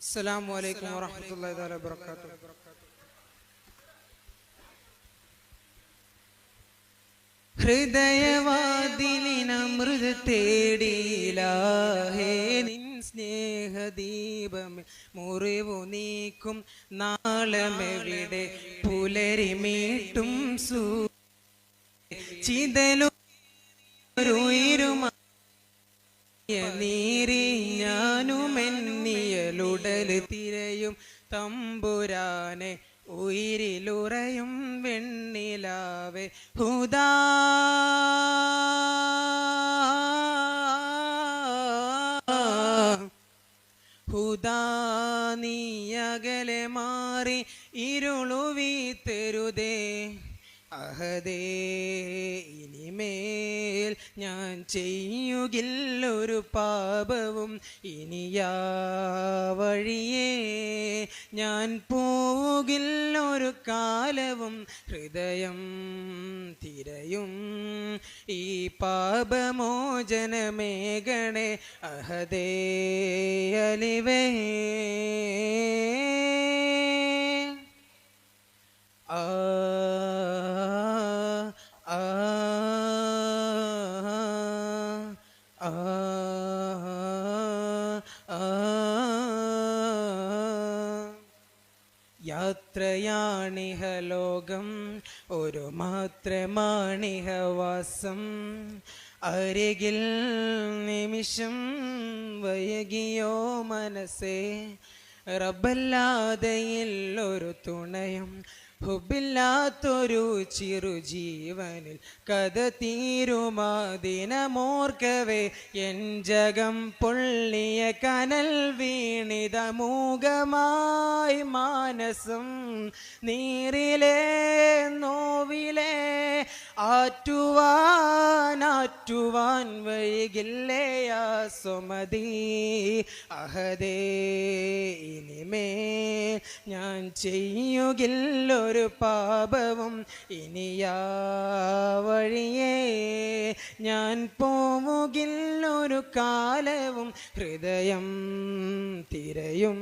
അസ്സലാമു അലൈക്കും വറഹ്മത്തുള്ളാഹി തആല വബറകാതുഹു. ഹൃദയവാതിലിനമൃത തേടിയിലാഹേ നിൻ സ്നേഹദീപമേ മുറിവു നീക്കും നാളമെവിടെ പുലരി മീട്ടും ചിതലുരുമ നീരി ഞാനുമെന്നിയലുടൽ തിരയും തമ്പുരാനെ ഉയിരിലുറയും വെണ്ണിലാവെ ഹുദാ ഹുദാ നീയകലെ മാറി ഇരുളുവീ തെരുതേ അഹദേ ഇനിമേൽ ഞാൻ ചെയ്യുകില്ലൊരു പാപവും ഇനിയാ വഴിയേ ഞാൻ പോകില്ലൊരു കാലവും ഹൃദയം തിരയും ഈ പാപമോചനമേകണേ അഹദേ അലിവേ ആ യാത്രയാണിഹ ലോകം ഒരു മാത്രമാണിഹ വാസം അരികിൽ നിമിഷം വൈകിയോ മനസ്സേ റബ്ബല്ലാതെയില്ലൊരു തുണയും ഹുബില്ലാത്തൊരു ചിറുജീവനിൽ കഥ തീരുമാദിനമോർക്കവേ എൻ ജഗം പൊള്ളിയ കനൽ വീണിത മൂകമായി മാനസം നീറിലേ നോവിലേ ആറ്റുവാൻ വൈകില്ലേ ആ സുമതി അഹദേ ഇനിമേ ഞാൻ ചെയ്യുകില്ലൊരു പാപവും ഇനിയാ വഴിയേ ഞാൻ പോവുകില്ലൊരു കാലവും ഹൃദയം തിരയും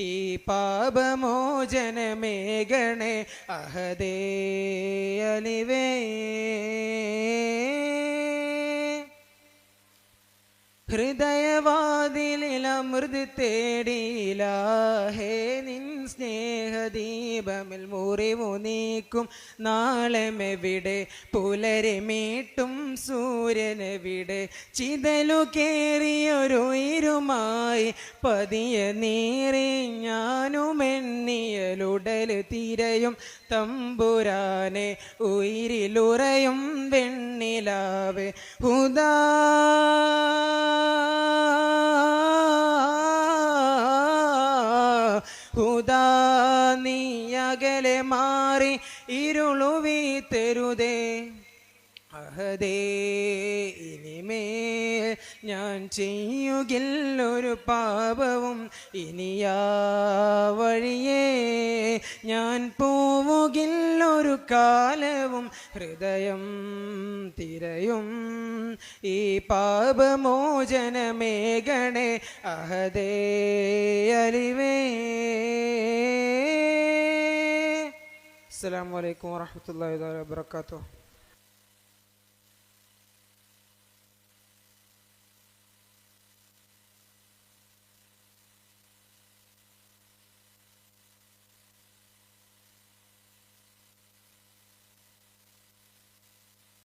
ഈ പാപമോചനമേകണേ അഹദേ അലിവേ ഹൃദയവാതിലിലമൃത് തേടിയിലാഹേ നിൻ സ്നേഹദീപമിൽ മുറിവു നീക്കും നാളമെവിടെ പുലരി മീട്ടും സൂര്യനെവിടെ ചിതലു കേറിയൊരു ഇരുമായി പതിയ നീറി ഞാനുമെന്നിയലുടൽ തിരയും തമ്പുരാനെ ഉയിരിലുറയും വെണ്ണിലാവെ ഹുദാ ഹുദാ നീയകലെ മാറി ഇരുളുവീ തെരുതേ അഹദേ ഇനിമേൽ ഞാൻ ചെയ്യുകില്ലൊരു പാപവും ഇനിയാ വഴിയേ ഞാൻ പോവുകില്ലൊരു കാലവും ഹൃദയം തിരയും ഈ പാപമോചനമേകണേ അഹദേ അലിവേ. അസ്സലാമു അലൈക്കും വറഹ്മത്തുള്ളാഹി വബറകാതുഹു.